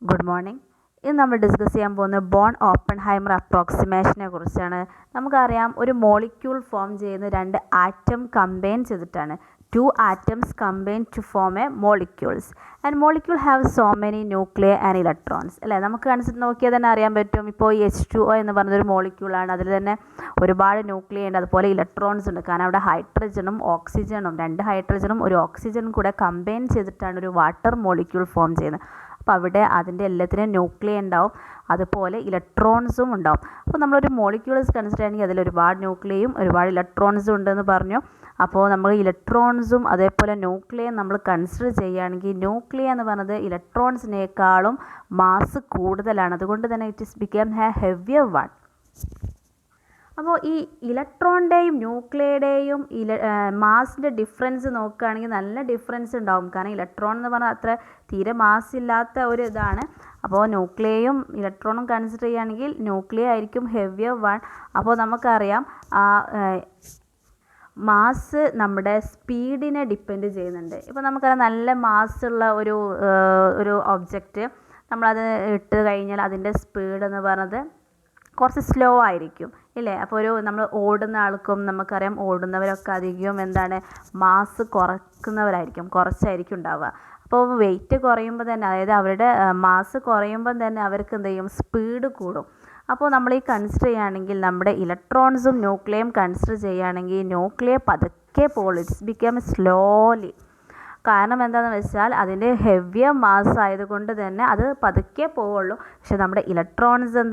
Good morning. ഇന്ന് നമ്മൾ discuss ചെയ്യാൻ പോകുന്നത് ബോൺ ഓപ്പൺഹൈമർ അപ്രോക്സിമേഷനെ കുറിച്ചാണ്. നമുക്കറിയാം, ഒരു മോളിക്യൂൾ ഫോം ചെയ്യുന്ന രണ്ട് ആറ്റം കമ്പൈൻ ചെയ്തിട്ടാണ്. Two atoms combine to form a molecules and molecule have so many nuclear and electrons അല്ലേ. നമുക്ക് കൺസിഡർ നോക്കിയാൽ തന്നെ അറിയാൻ പറ്റും. ഇപ്പോൾ ഈ H2O എന്ന് പറയുന്നൊരു മോളിക്യൂളാണ്. അതിൽ തന്നെ ഒരുപാട് ന്യൂക്ലിയർ ഉണ്ട്, അതുപോലെ ഇലക്ട്രോൺസ് ഉണ്ട്. കാരണം അവിടെ ഹൈഡ്രജനും ഓക്സിജനും, രണ്ട് ഹൈഡ്രജനും ഒരു ഓക്സിജനും കൂടെ കമ്പൈൻ ചെയ്തിട്ടാണ് ഒരു വാട്ടർ മോളിക്യൂൾ ഫോം ചെയ്യുന്നത്. അപ്പോൾ അവിടെ അതിൻ്റെ എല്ലാത്തിനും ന്യൂക്ലിയർ ഉണ്ടാവും, അതുപോലെ ഇലക്ട്രോൺസും ഉണ്ടാവും. അപ്പോൾ നമ്മളൊരു മോളിക്യൂൾസ് കൺസിഡർ ചെയ്യണമെങ്കിൽ അതിൽ ഒരുപാട് ന്യൂക്ലിയയും ഒരുപാട് ഇലക്ട്രോൺസും ഉണ്ടെന്ന് പറഞ്ഞു. അപ്പോൾ നമ്മൾ ഇലക്ട്രോൺസും അതേപോലെ ന്യൂക്ലിയർ നമ്മൾ കൺസിഡർ ചെയ്യുകയാണെങ്കിൽ ന്യൂക്ലിയർ എന്ന് പറയുന്നത് ഇലക്ട്രോൺസിനേക്കാളും മാസ് കൂടുതലാണ്. അതുകൊണ്ട് തന്നെ it is become A heavier one. അപ്പോൾ ഈ ഇലക്ട്രോണിൻ്റെയും ന്യൂക്ലിയറുടെയും മാസിൻ്റെ ഡിഫറൻസ് നോക്കുകയാണെങ്കിൽ നല്ല ഡിഫറൻസ് ഉണ്ടാവും. കാരണം ഇലക്ട്രോൺ എന്ന് പറഞ്ഞാൽ അത്ര തീരെ മാസ് ഇല്ലാത്ത ഒരു ഇതാണ്. അപ്പോൾ ന്യൂക്ലിയയും ഇലക്ട്രോണും കൺസിഡർ ചെയ്യുകയാണെങ്കിൽ ന്യൂക്ലിയർ ആയിരിക്കും ഹെവിയർ വൺ. അപ്പോൾ നമുക്കറിയാം മാസ് നമ്മുടെ സ്പീഡിനെ ഡിപ്പെൻഡ് ചെയ്യുന്നുണ്ട്. ഇപ്പോൾ നമുക്കറിയാം, നല്ല മാസ്സുള്ള ഒരു ഒബ്ജക്റ്റ് നമ്മളത് ഇട്ട് കഴിഞ്ഞാൽ അതിൻ്റെ സ്പീഡ് എന്ന് പറയുന്നത് കുറച്ച് സ്ലോ ആയിരിക്കും ഇല്ലേ. അപ്പോൾ നമ്മൾ ഓടുന്ന ആൾക്കും നമുക്കറിയാം, ഓടുന്നവരൊക്കെ അധികം മാസ് കുറച്ചായിരിക്കും ഉണ്ടാവുക. അപ്പോൾ വെയിറ്റ് കുറയുമ്പോൾ തന്നെ, അതായത് അവരുടെ മാസ് കുറയുമ്പം തന്നെ അവർക്ക് എന്ത് ചെയ്യും, സ്പീഡ് കൂടും. അപ്പോൾ നമ്മൾ ഈ കൺസിഡർ ചെയ്യുകയാണെങ്കിൽ നമ്മുടെ ഇലക്ട്രോൺസും ന്യൂക്ലിയറും കൺസിഡർ ചെയ്യുകയാണെങ്കിൽ ന്യൂക്ലിയർ പതുക്കെ പോകുള്ളൂ, ഇറ്റ്സ് ബിക്കം സ്ലോലി. കാരണം എന്താണെന്ന് വെച്ചാൽ അതിൻ്റെ ഹെവിയർ മാസ് ആയതുകൊണ്ട് തന്നെ അത് പതുക്കെ പോവുള്ളൂ. പക്ഷെ നമ്മുടെ ഇലക്ട്രോൺസ്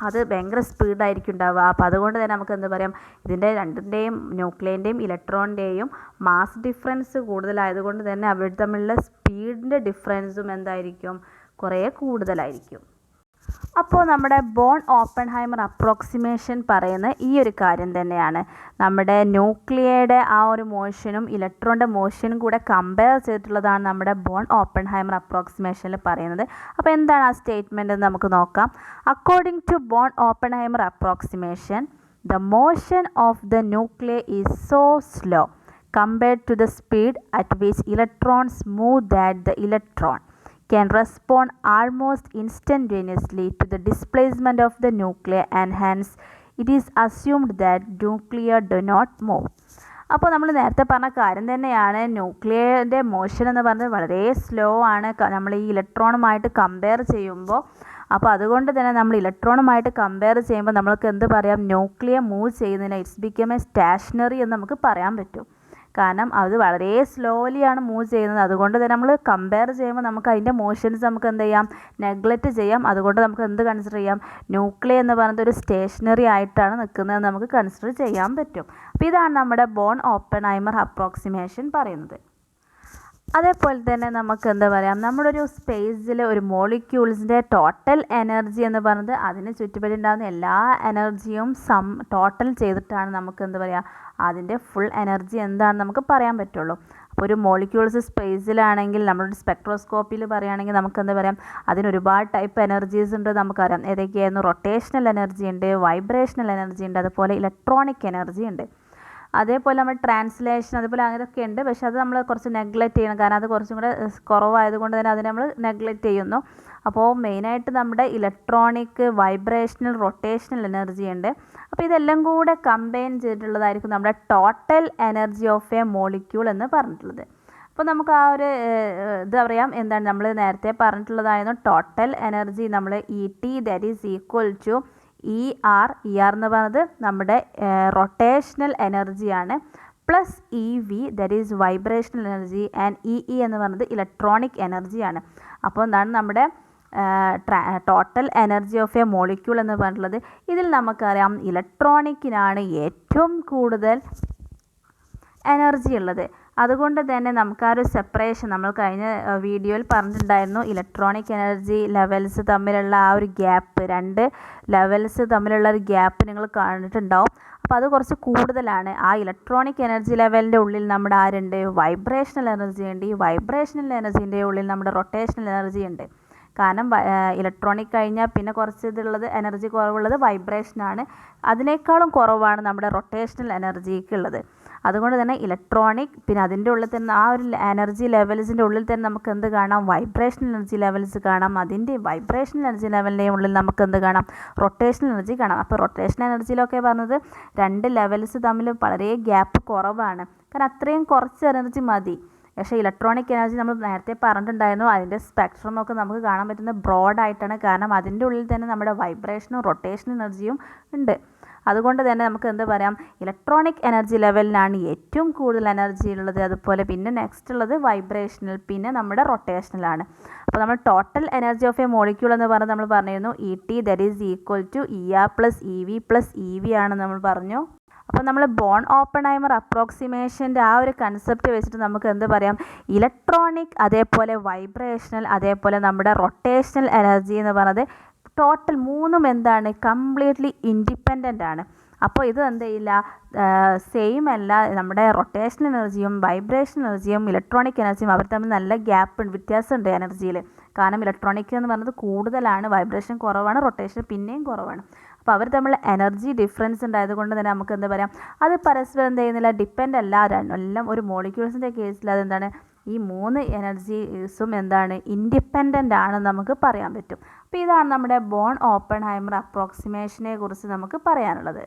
അത് ഭയങ്കര സ്പീഡായിരിക്കും ഉണ്ടാവുക. അപ്പോൾ അതുകൊണ്ട് തന്നെ നമുക്ക് എന്താ പറയാം, ഇതിൻ്റെ രണ്ടിൻ്റെയും ന്യൂക്ലിയറിൻ്റെയും ഇലക്ട്രോണിൻ്റെയും മാസ് ഡിഫറൻസ് കൂടുതലായതുകൊണ്ട് തന്നെ അവർ തമ്മിലുള്ള സ്പീഡിൻ്റെ ഡിഫറൻസും എന്തായിരിക്കും, കുറേ കൂടുതലായിരിക്കും. അപ്പോൾ നമ്മുടെ ബോൺ ഓപ്പൺഹൈമർ അപ്രോക്സിമേഷൻ പറയുന്ന ഈ ഒരു കാര്യം തന്നെയാണ്. നമ്മുടെ ന്യൂക്ലിയറുടെ ആ ഒരു മോഷനും ഇലക്ട്രോണിൻ്റെ മോഷനും കൂടെ കമ്പയർ ചെയ്തിട്ടുള്ളതാണ് നമ്മുടെ ബോൺ ഓപ്പൺഹൈമർ അപ്രോക്സിമേഷനിൽ പറയുന്നത്. അപ്പോൾ എന്താണ് ആ സ്റ്റേറ്റ്മെൻറ്റ് എന്ന് നമുക്ക് നോക്കാം. According to Born Oppenheimer approximation, the motion of the nuclear is so slow compared to the speed at which electrons move that the electron can respond almost instantaneously to the displacement of the nucleus, and hence it is assumed that nuclei do not move. അപ്പോൾ നമ്മൾ നേരത്തെ പറഞ്ഞ കാര്യം തന്നെയാണ്. ന്യൂക്ലിയറിൻ്റെ motion എന്ന് പറഞ്ഞത് വളരെ slow ആണ് നമ്മൾ ഈ ഇലക്ട്രോണുമായിട്ട് കമ്പയർ ചെയ്യുമ്പോൾ. അപ്പോൾ അതുകൊണ്ട് തന്നെ നമ്മൾ ഇലക്ട്രോണുമായിട്ട് കമ്പയർ ചെയ്യുമ്പോൾ നമ്മൾക്ക് എന്ത് പറയാം, ന്യൂക്ലിയർ മൂവ് ചെയ്യുന്നതിന് ഇറ്റ്സ് ബിക്കം എ സ്റ്റേഷനറി എന്ന് നമുക്ക് പറയാൻ പറ്റും. കാരണം അത് വളരെ സ്ലോലിയാണ് മൂവ് ചെയ്യുന്നത്. അതുകൊണ്ട് തന്നെ നമ്മൾ കമ്പയർ ചെയ്യുമ്പോൾ നമുക്ക് അതിൻ്റെ മോഷൻസ് നമുക്ക് എന്ത് ചെയ്യാം, നെഗ്ലക്റ്റ് ചെയ്യാം. അതുകൊണ്ട് നമുക്ക് എന്ത് കൺസിഡർ ചെയ്യാം, ന്യൂക്ലിയർ എന്ന് പറയുന്നത് ഒരു സ്റ്റേഷനറി ആയിട്ടാണ് നിൽക്കുന്നതെന്ന് നമുക്ക് കൺസിഡർ ചെയ്യാൻ പറ്റും. അപ്പോൾ ഇതാണ് നമ്മുടെ ബോൺ ഓപ്പൺഹൈമർ അപ്രോക്സിമേഷൻ പറയുന്നത്. അതേപോലെ തന്നെ നമുക്ക് എന്താ പറയുക, നമ്മുടെ ഒരു സ്പേസിൽ ഒരു മോളിക്യൂൾസിൻ്റെ ടോട്ടൽ എനർജി എന്ന് പറയുന്നത് അതിന് ചുറ്റുപറ്റി ഉണ്ടാകുന്ന എല്ലാ എനർജിയും ടോട്ടൽ ചെയ്തിട്ടാണ് നമുക്ക് എന്താ പറയുക, അതിൻ്റെ ഫുൾ എനർജി എന്താണെന്ന് നമുക്ക് പറയാൻ പറ്റുള്ളൂ. അപ്പോൾ ഒരു മോളിക്യൂൾസ് സ്പേസിലാണെങ്കിൽ നമ്മളൊരു സ്പെക്ട്രോസ്കോപ്പിയിൽ പറയുകയാണെങ്കിൽ നമുക്ക് എന്താ പറയാം, അതിന് ഒരുപാട് ടൈപ്പ് എനർജീസ് ഉണ്ട് നമുക്കറിയാം. ഏതൊക്കെയായിരുന്നു, റൊട്ടേഷണൽ എനർജി ഉണ്ട്, വൈബ്രേഷണൽ എനർജി ഉണ്ട്, അതുപോലെ ഇലക്ട്രോണിക് എനർജി ഉണ്ട്. അതേപോലെ നമ്മൾ ട്രാൻസ്ലേഷൻ അതുപോലെ അങ്ങനെയൊക്കെ ഉണ്ട്. പക്ഷെ അത് നമ്മൾ കുറച്ച് നെഗ്ലക്റ്റ് ചെയ്യണം, കാരണം അത് കുറച്ചും കൂടെ കുറവായതുകൊണ്ട് തന്നെ അതിനെ നമ്മൾ നെഗ്ലക്റ്റ് ചെയ്യുന്നു. അപ്പോൾ മെയിനായിട്ട് നമ്മുടെ ഇലക്ട്രോണിക്, വൈബ്രേഷണൽ, റൊട്ടേഷണൽ എനർജി ഉണ്ട്. അപ്പോൾ ഇതെല്ലാം കൂടെ കമ്പൈൻ ചെയ്തിട്ടുള്ളതായിരിക്കും നമ്മുടെ total energy of a molecule എന്ന് പറഞ്ഞിട്ടുള്ളത്. അപ്പോൾ നമുക്ക് ആ ഒരു ഇത് അറിയാം, എന്താണ് നമ്മൾ നേരത്തെ പറഞ്ഞിട്ടുള്ളതായിരുന്നു. ടോട്ടൽ എനർജി നമ്മൾ ET that is equal to ER എന്ന് പറയുന്നത് നമ്മുടെ റൊട്ടേഷണൽ എനർജിയാണ്, plus EV that is vibrational energy, and EE എന്ന് പറയുന്നത് ഇലക്ട്രോണിക് എനർജിയാണ്. അപ്പോൾ എന്താണ് നമ്മുടെ total energy of a molecule എന്ന് പറഞ്ഞിട്ടുള്ളത്. ഇതിൽ നമുക്കറിയാം ഇലക്ട്രോണിക്കിനാണ് ഏറ്റവും കൂടുതൽ എനർജി ഉള്ളത്. അതുകൊണ്ട് തന്നെ നമുക്ക് ആ ഒരു സെപ്പറേഷൻ നമ്മൾ കഴിഞ്ഞ വീഡിയോയിൽ പറഞ്ഞിട്ടുണ്ടായിരുന്നു. ഇലക്ട്രോണിക് എനർജി ലെവൽസ് തമ്മിലുള്ള ആ ഒരു ഗ്യാപ്പ്, രണ്ട് ലെവൽസ് തമ്മിലുള്ള ഒരു ഗ്യാപ്പ് നിങ്ങൾ കണ്ടിട്ടുണ്ടാവും. അപ്പോൾ അത് കുറച്ച് കൂടുതലാണ്. ആ ഇലക്ട്രോണിക് എനർജി ലെവലിൻ്റെ ഉള്ളിൽ നമ്മുടെ ആരുണ്ട്, വൈബ്രേഷണൽ എനർജി ഉണ്ട്. ഈ വൈബ്രേഷണൽ എനർജീൻ്റെ ഉള്ളിൽ നമ്മുടെ റൊട്ടേഷണൽ എനർജി ഉണ്ട്. കാരണം ഇലക്ട്രോണിക് കഴിഞ്ഞാൽ പിന്നെ കുറച്ച് ഇതുള്ളത് എനർജി കുറവുള്ളത് വൈബ്രേഷനാണ്. അതിനേക്കാളും കുറവാണ് നമ്മുടെ റൊട്ടേഷണൽ എനർജിക്ക് ഉള്ളത്. അതുകൊണ്ട് തന്നെ ഇലക്ട്രോണിക്, പിന്നെ അതിൻ്റെ ഉള്ളിൽ തന്നെ ആ ഒരു എനർജി ലെവൽസിൻ്റെ ഉള്ളിൽ തന്നെ നമുക്ക് എന്ത് കാണാം, വൈബ്രേഷണൽ എനർജി ലെവൽസ് കാണാം. അതിൻ്റെ വൈബ്രേഷണൽ എനർജി ലെവലിൻ്റെയും ഉള്ളിൽ നമുക്ക് എന്ത് കാണാം, റൊട്ടേഷണൽ എനർജി കാണാം. അപ്പോൾ റൊട്ടേഷണൽ എനർജിയിലൊക്കെ പറഞ്ഞത് 2 ലെവൽസ് തമ്മിൽ വളരെ ഗ്യാപ്പ് കുറവാണ്, കാരണം അത്രയും കുറച്ച് എനർജി മതി. പക്ഷേ ഇലക്ട്രോണിക് എനർജി നമ്മൾ നേരത്തെ പറഞ്ഞിട്ടുണ്ടായിരുന്നു, അതിൻ്റെ സ്പെക്ട്രം ഒക്കെ നമുക്ക് കാണാൻ പറ്റുന്നത് ബ്രോഡായിട്ടാണ്, കാരണം അതിൻ്റെ ഉള്ളിൽ തന്നെ നമ്മുടെ വൈബ്രേഷനും റൊട്ടേഷണൽ എനർജിയും ഉണ്ട്. അതുകൊണ്ട് തന്നെ നമുക്ക് എന്ത് പറയാം, ഇലക്ട്രോണിക് എനർജി ലെവലിനാണ് ഏറ്റവും കൂടുതൽ എനർജി ഉള്ളത്. അതുപോലെ പിന്നെ നെക്സ്റ്റ് ഉള്ളത് വൈബ്രേഷണൽ, പിന്നെ നമ്മുടെ റൊട്ടേഷണലാണ്. അപ്പോൾ നമ്മൾ total energy of a molecule എന്ന് പറഞ്ഞ് നമ്മൾ പറഞ്ഞിരുന്നു ET that is equal to ER plus EV plus EV ആണെന്ന് നമ്മൾ പറഞ്ഞു. അപ്പോൾ നമ്മൾ ബോൺ ഓപ്പൺഹൈമർ അപ്രോക്സിമേഷൻ്റെ ആ ഒരു കൺസെപ്റ്റ് വെച്ചിട്ട് നമുക്ക് എന്ത് പറയാം, ഇലക്ട്രോണിക്, അതേപോലെ വൈബ്രേഷണൽ, അതേപോലെ നമ്മുടെ റൊട്ടേഷണൽ എനർജി എന്ന് പറയുന്നത് ടോട്ടൽ മൂന്നും എന്താണ്, കംപ്ലീറ്റ്ലി ഇൻഡിപെൻഡൻ്റ് ആണ്. അപ്പോൾ ഇത് എന്ത് ചെയ്യില്ല, സെയിം അല്ല. നമ്മുടെ റൊട്ടേഷണൽ എനർജിയും വൈബ്രേഷണൽ എനർജിയും ഇലക്ട്രോണിക് എനർജിയും അവർ തമ്മിൽ നല്ല വ്യത്യാസമുണ്ട് എനർജിയിൽ. കാരണം ഇലക്ട്രോണിക് എന്ന് പറയുന്നത് കൂടുതലാണ്, വൈബ്രേഷൻ കുറവാണ്, റൊട്ടേഷൻ പിന്നെയും കുറവാണ്. അപ്പോൾ അവർ തമ്മിൽ എനർജി ഡിഫറൻസ് ഉണ്ടായതുകൊണ്ട് തന്നെ നമുക്ക് എന്താ പറയാം, അത് പരസ്പരം എന്ത് ചെയ്യുന്നില്ല, ഡിപ്പെൻഡ് അല്ല. എല്ലാം ഒരു മോളിക്യൂൾസിൻ്റെ കേസിൽ അതെന്താണ്, ഈ 3 എനർജീസും എന്താണ്, ഇൻഡിപെൻഡൻ്റ് ആണെന്ന് നമുക്ക് പറയാൻ പറ്റും. അപ്പോൾ ഇതാണ് നമ്മുടെ ബോൺ ഓപ്പൺഹൈമർ അപ്രോക്സിമേഷനെ കുറിച്ച് നമുക്ക് പറയാനുള്ളത്.